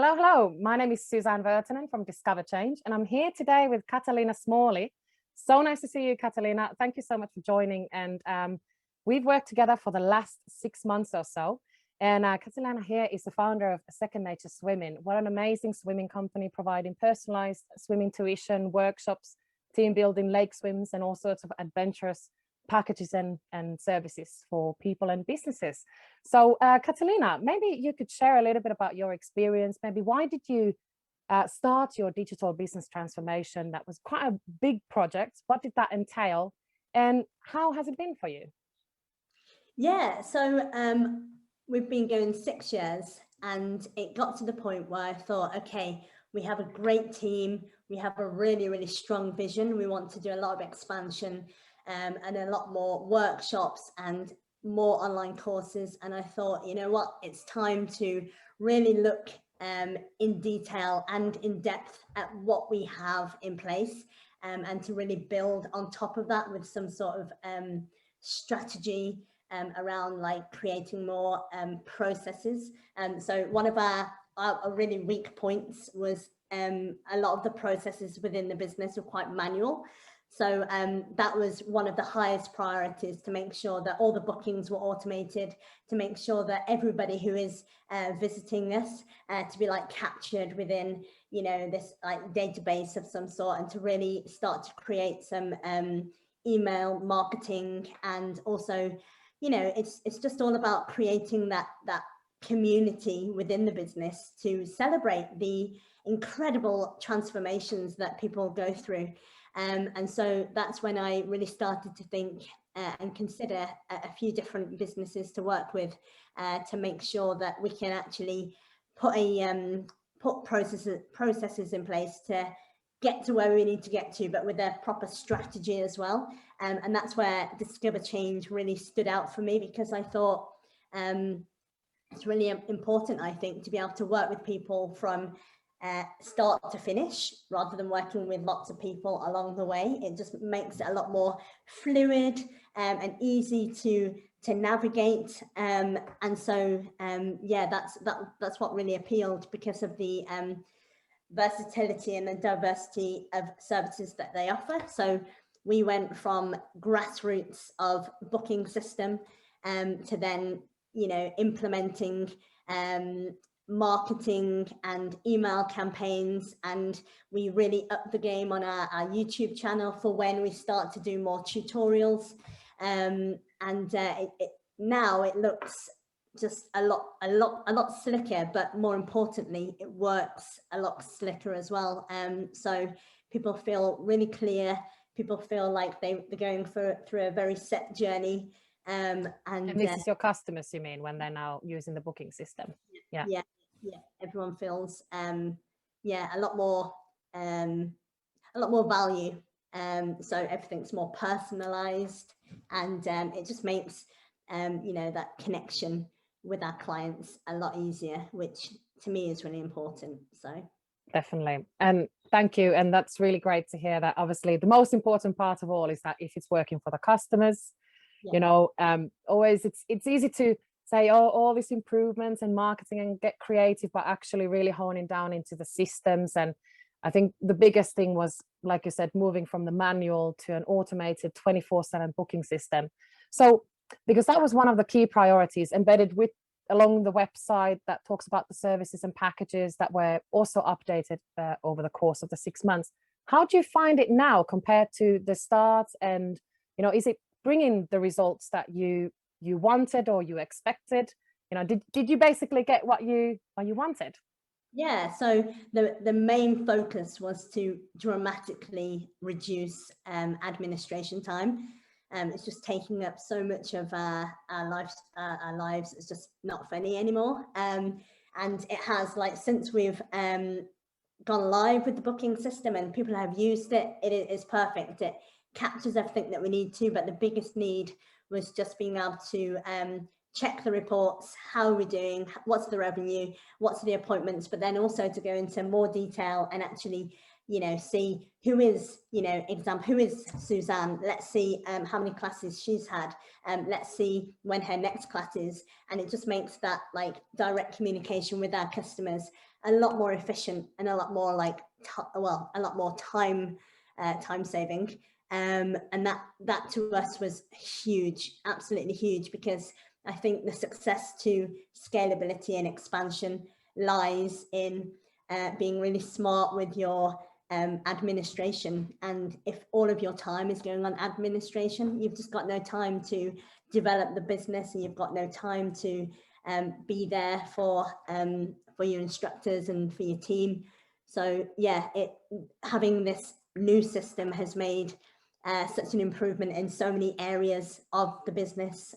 Hello, hello. My name is Suzanne Vertanen from DiscoverChange, and I'm here today with Katalina Smalley. So nice to see you, Katalina. Thank you so much for joining. And we've worked together for the last 6 months or so. And Katalina here is the founder of Second Nature Swimming. What an amazing swimming company providing personalized swimming tuition, workshops, team building, lake swims, and all sorts of adventurous packages and services for people and businesses. So Katalina, maybe you could share a little bit about your experience. Maybe why did you start your digital business transformation? That was quite a big project. What did that entail? And how has it been for you? Yeah, so we've been going 6 years, and it got to the point where I thought, okay, we have a great team. We have a really, really strong vision. We want to do a lot of expansion and a lot more workshops and more online courses. And I thought, you know what, it's time to really look in detail and in depth at what we have in place and to really build on top of that with some sort of strategy around like creating more processes. So one of our really weak points was a lot of the processes within the business were quite manual. So that was one of the highest priorities, to make sure that all the bookings were automated, to make sure that everybody who is visiting us to be like captured within, you know, this like database of some sort, and to really start to create some email marketing. And also, you know, it's just all about creating that community within the business to celebrate the incredible transformations that people go through. And so that's when I really started to think and consider a few different businesses to work with to make sure that we can actually put processes in place to get to where we need to get to, but with a proper strategy as well. And that's where DiscoverChange really stood out for me, because I thought it's really important, I think, to be able to work with people from start to finish, rather than working with lots of people along the way. It just makes it a lot more fluid and easy to navigate. And so yeah, that's what really appealed, because of the versatility and the diversity of services that they offer. So we went from grassroots of booking system to then, you know, implementing marketing and email campaigns, and we really upped the game on our YouTube channel for when we start to do more tutorials, and now it looks just a lot slicker, but more importantly, it works a lot slicker as well. So people feel really clear. People feel like they're going through a very set journey. And this is your customers, you mean, when they're now using the booking system? Yeah. Everyone feels yeah, a lot more value. So everything's more personalized, and it just makes you know, that connection with our clients a lot easier, which to me is really important. So definitely. And thank you. And that's really great to hear that. Obviously the most important part of all is that if it's working for the customers, you know, always it's easy to say, oh, all these improvements and marketing and get creative, but actually really honing down into the systems. And I think the biggest thing was, like you said, moving from the manual to an automated 24/7 booking system. So because that was one of the key priorities embedded along the website that talks about the services and packages that were also updated over the course of the 6 months. How do you find it now compared to the start? And, you know, is it bringing the results that you wanted or you expected? You know, did you basically get what you wanted? Yeah, so the main focus was to dramatically reduce administration time. It's just taking up so much of our lives. It's just not funny anymore. And it has, like, since we've gone live with the booking system and people have used it, it is perfect. It captures everything that we need to, but the biggest need was just being able to check the reports, how are we doing, what's the revenue, what's the appointments, but then also to go into more detail and actually you know, see who is, you know, example, who is Suzanne? Let's see how many classes she's had. Let's see when her next class is. And it just makes that like direct communication with our customers a lot more efficient and a lot more like, a lot more time saving. And that to us was huge, absolutely huge, because I think the success to scalability and expansion lies in being really smart with your administration. And if all of your time is going on administration, you've just got no time to develop the business, and you've got no time to be there for your instructors and for your team. So yeah, having this new system has made such an improvement in so many areas of the business.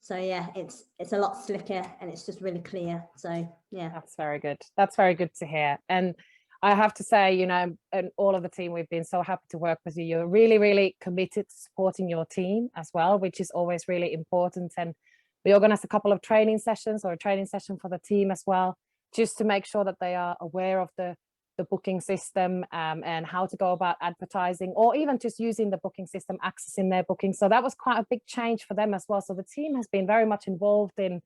So yeah, it's a lot slicker, and it's just really clear. So yeah, that's very good. That's very good to hear. And I have to say, you know, and all of the team, we've been so happy to work with you. You're really, really committed to supporting your team as well, which is always really important. And we organized a couple of training sessions, or a training session for the team as well, just to make sure that they are aware of the booking system and how to go about advertising, or even just using the booking system, accessing their bookings. So that was quite a big change for them as well. So the team has been very much involved in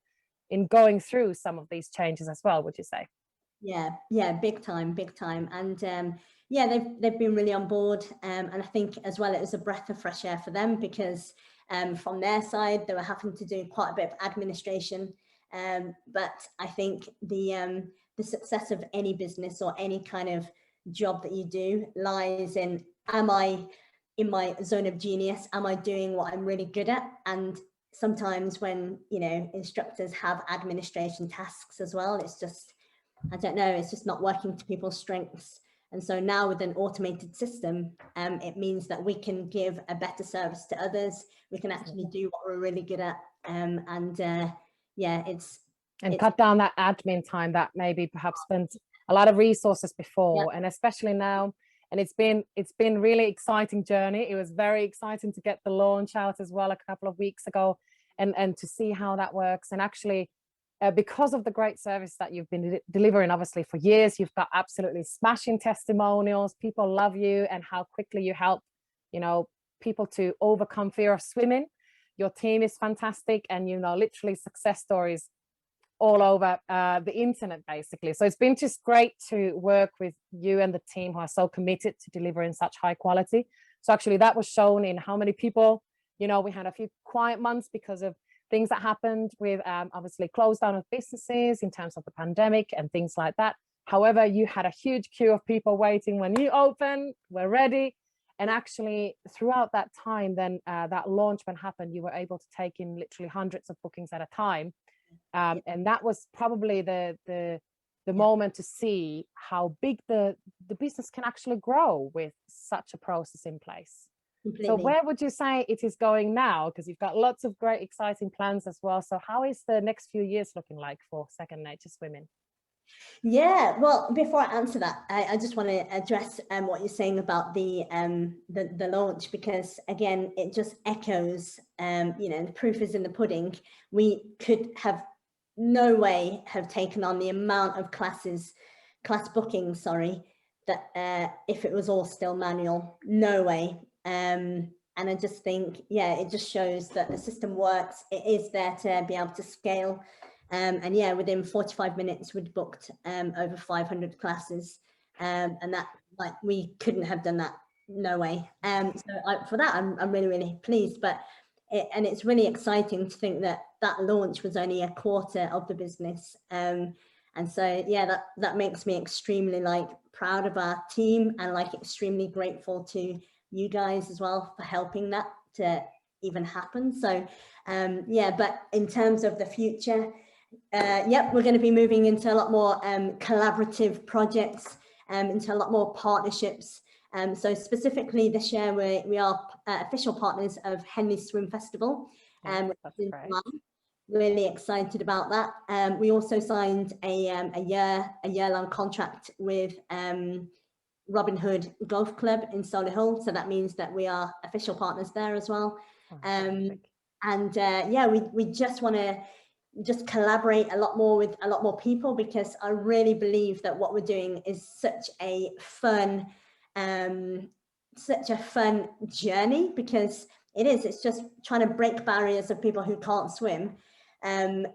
going through some of these changes as well, would you say? Yeah, big time. And yeah, they've been really on board. And I think as well, it was a breath of fresh air for them, because from their side, they were having to do quite a bit of administration. But I think the success of any business or any kind of job that you do lies in, am I in my zone of genius? Am I doing what I'm really good at? And sometimes when, you know, instructors have administration tasks as well, it's just, I don't know, it's just not working to people's strengths. And so now with an automated system, it means that we can give a better service to others. We can actually do what we're really good at. Yeah, it's cut down that admin time that maybe perhaps spent a lot of resources before, and especially now. And it's been really exciting journey. It was very exciting to get the launch out as well a couple of weeks ago, and to see how that works. And actually, because of the great service that you've been delivering, obviously for years, you've got absolutely smashing testimonials. People love you, and how quickly you help, you know, people to overcome fear of swimming. Your team is fantastic, and, you know, literally success stories all over the internet, basically. So it's been just great to work with you and the team who are so committed to delivering such high quality. So actually that was shown in how many people, you know, we had a few quiet months because of things that happened with obviously close down of businesses in terms of the pandemic and things like that. However, you had a huge queue of people waiting when you opened, were ready. And actually throughout that time, then that launch when happened, you were able to take in literally hundreds of bookings at a time. And that was probably the moment to see how big the business can actually grow with such a process in place. Completely. So where would you say it is going now? Because you've got lots of great, exciting plans as well. So how is the next few years looking like for Second Nature Swimming? Yeah, well, before I answer that, I just want to address what you're saying about the launch, because again, it just echoes, you know, the proof is in the pudding. We could have no way have taken on the amount of class bookings, that if it was all still manual, no way. And I just think, yeah, it just shows that the system works. It is there to be able to scale. And yeah, within 45 minutes, we'd booked over 500 classes. And that, like, we couldn't have done that, no way. So for that, I'm really, really pleased. But and it's really exciting to think that that launch was only a quarter of the business. And so, yeah, that makes me extremely proud of our team, and extremely grateful to you guys as well for helping that to even happen. So yeah, but in terms of the future, yep, we're going to be moving into a lot more collaborative projects, into a lot more partnerships. So specifically this year, we are official partners of Henley Swim Festival. That's great. Really excited about that. We also signed a year-long contract with Robin Hood Golf Club in Solihull. So that means that we are official partners there as well. And yeah, we just want to just collaborate a lot more with a lot more people, because I really believe that what we're doing is such a fun journey, because it's just trying to break barriers of people who can't swim, and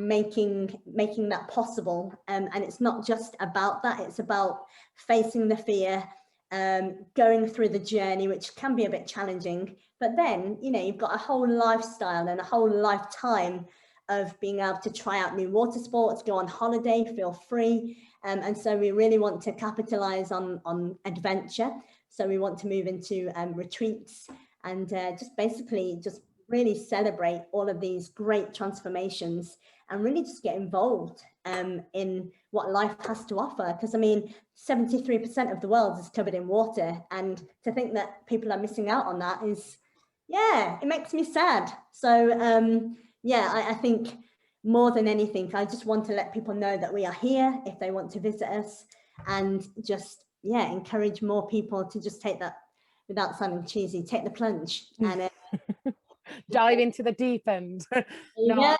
making that possible. And it's not just about that, it's about facing the fear, going through the journey, which can be a bit challenging, but then, you know, you've got a whole lifestyle and a whole lifetime of being able to try out new water sports, go on holiday, feel free. And so we really want to capitalize on adventure. So we want to move into retreats, and just basically just really celebrate all of these great transformations, and really just get involved in what life has to offer. Because I mean, 73% of the world is covered in water, and to think that people are missing out on that is, yeah, it makes me sad. So yeah, I think more than anything, I just want to let people know that we are here if they want to visit us, and just, yeah, encourage more people to just take that, without sounding cheesy, take the plunge and dive into the deep end. yeah,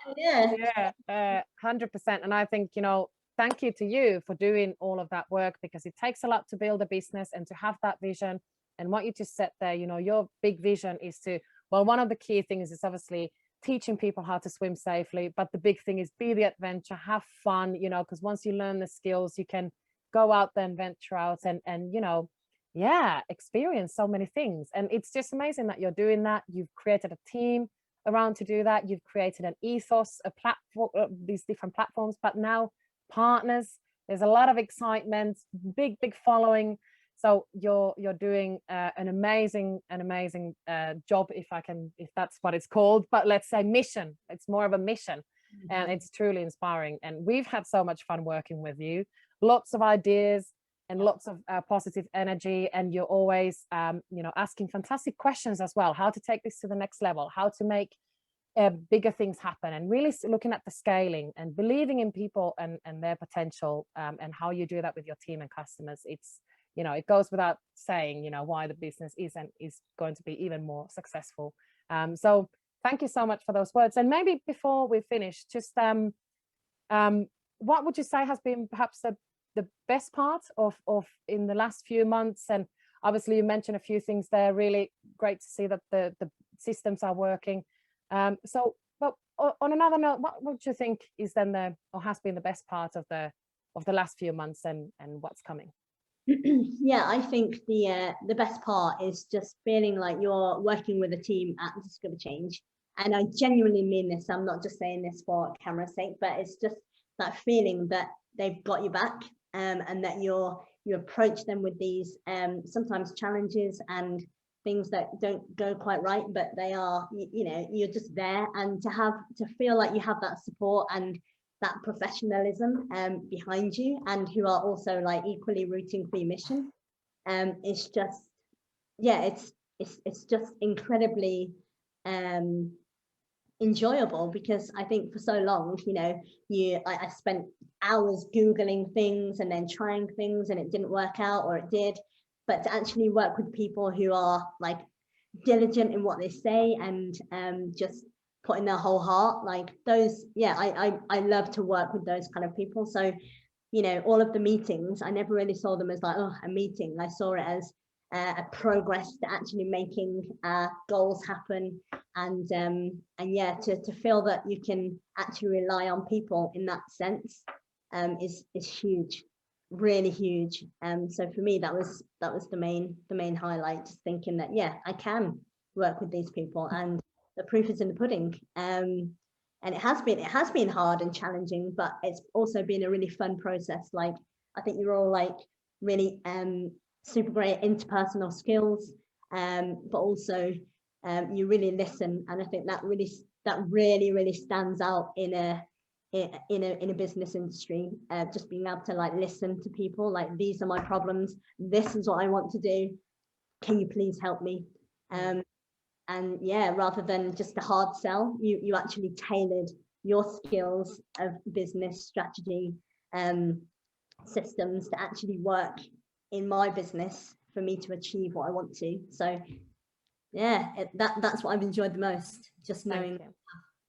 100%. And I think, you know, thank you to you for doing all of that work, because it takes a lot to build a business and to have that vision. And what you just said there, you know, your big vision is to, well, one of the key things is obviously teaching people how to swim safely, but the big thing is be the adventure, have fun, you know, because once you learn the skills, you can go out there and venture out and you know, yeah, experience so many things. And it's just amazing that you're doing that. You've created a team around to do that. You've created an ethos, a platform, these different platforms, but now partners. There's a lot of excitement, big following. So you're doing an amazing job, if that's what it's called. But let's say mission. It's more of a mission, and it's truly inspiring. And we've had so much fun working with you. Lots of ideas and lots of positive energy, and you're always you know, asking fantastic questions as well, how to take this to the next level, how to make bigger things happen, and really looking at the scaling and believing in people and their potential, and how you do that with your team and customers. It's, you know, it goes without saying, you know, why the business is going to be even more successful. So thank you so much for those words. And maybe before we finish, just what would you say has been perhaps the best part of in the last few months? And obviously you mentioned a few things there, really great to see that the systems are working. So, but on another note, what would you think is then or has been the best part of the last few months, and what's coming? Yeah, I think the best part is just feeling like you're working with a team at DiscoverChange, and I genuinely mean this. I'm not just saying this for camera's sake, but it's just that feeling that they've got your back, and that you approach them with these sometimes challenges and things that don't go quite right, but they are, you know, you're just there, and to feel like you have that support and that professionalism behind you, and who are also like equally rooting for your mission. It's just, yeah, it's just incredibly enjoyable, because I think for so long, you know, I spent hours Googling things and then trying things, and it didn't work out, or it did. But to actually work with people who are like diligent in what they say, and just put in their whole heart, like those, yeah, I love to work with those kind of people. So, you know, all of the meetings, I never really saw them as like, oh, a meeting. I saw it as a progress to actually making goals happen, and yeah, to feel that you can actually rely on people in that sense is huge, really huge. So for me, that was the main highlight, just thinking that, yeah, I can work with these people, and the proof is in the pudding. And it has been hard and challenging, but it's also been a really fun process. Like, I think you're all like really super great interpersonal skills, but also you really listen, and I think that really stands out in a business industry. Just being able to like listen to people, like, these are my problems, this is what I want to do, can you please help me? And yeah, rather than just a hard sell, you actually tailored your skills of business strategy systems to actually work in my business for me to achieve what I want to. So yeah, that's what I've enjoyed the most, just knowing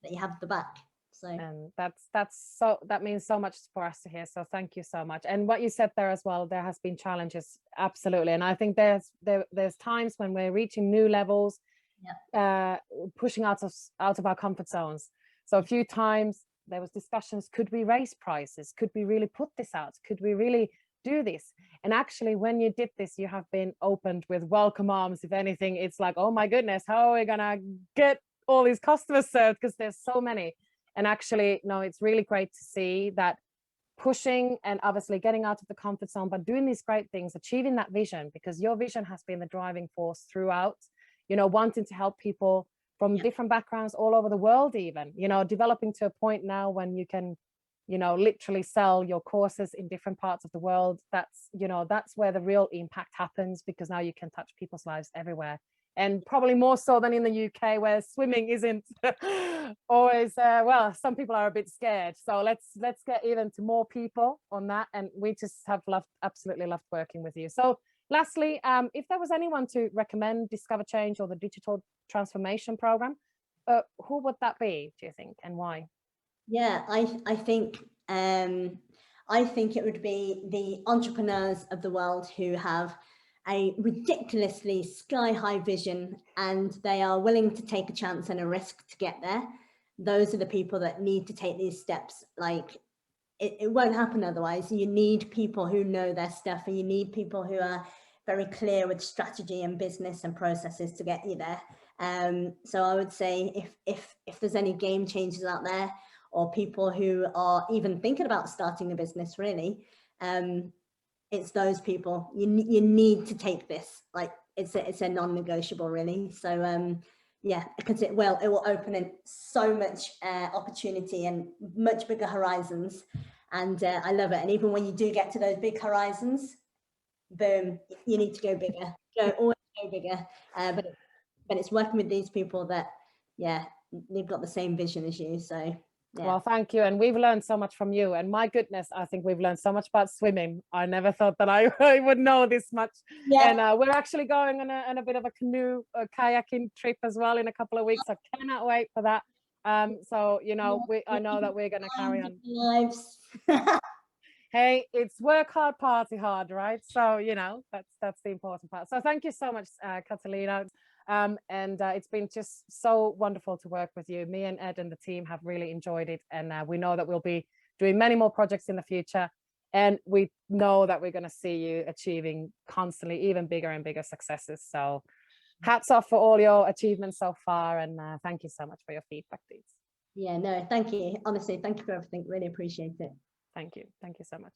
that you have the back. So and that means so much for us to hear. So thank you so much. And what you said there as well, there has been challenges, absolutely. And I think there's times when we're reaching new levels, pushing out of our comfort zones. So a few times there was discussions, could we raise prices? Could we really put this out? Could we really do this? And actually, when you did this, you have been opened with welcome arms. If anything, it's like, oh my goodness, how are we gonna get all these customers served? Because there's so many. And actually, no, it's really great to see that pushing and obviously getting out of the comfort zone, but doing these great things, achieving that vision, because your vision has been the driving force throughout, wanting to help people from different backgrounds all over the world, even, developing to a point now when you can, literally sell your courses in different parts of the world. That's where the real impact happens, because now you can touch people's lives everywhere. And probably more so than in the UK, where swimming isn't always, well, some people are a bit scared. So let's get even to more people on that. And we just have absolutely loved working with you. So lastly, if there was anyone to recommend DiscoverChange or the digital transformation program, who would that be, do you think, and why? Yeah, I think it would be the entrepreneurs of the world who have a ridiculously sky-high vision, and they are willing to take a chance and a risk to get there. Those are the people that need to take these steps. Like, it won't happen otherwise. You need people who know their stuff, and you need people who are very clear with strategy and business and processes to get you there. So I would say if there's any game changers out there, or people who are even thinking about starting a business, really, it's those people. You need to take this. Like, it's a non-negotiable, really. So yeah, because it will open in so much opportunity and much bigger horizons. And I love it. And even when you do get to those big horizons, boom, you need to go bigger. Always go bigger. But it's working with these people that, they've got the same vision as you. So yeah. Well, thank you. And we've learned so much from you. And my goodness, I think we've learned so much about swimming. I never thought that I would know this much. Yeah. And we're actually going on a bit of a canoe, kayaking trip as well in a couple of weeks. I cannot wait for that. So, I know that we're going to carry on. Lives. Hey, it's work hard, party hard, right? So, that's the important part. So thank you so much, Katalina. And it's been just so wonderful to work with you. Me and Ed and the team have really enjoyed it. And we know that we'll be doing many more projects in the future. And we know that we're going to see you achieving constantly even bigger and bigger successes. So hats off for all your achievements so far. And thank you so much for your feedback, please. Yeah, no, thank you. Honestly, thank you for everything. Really appreciate it. Thank you. Thank you so much.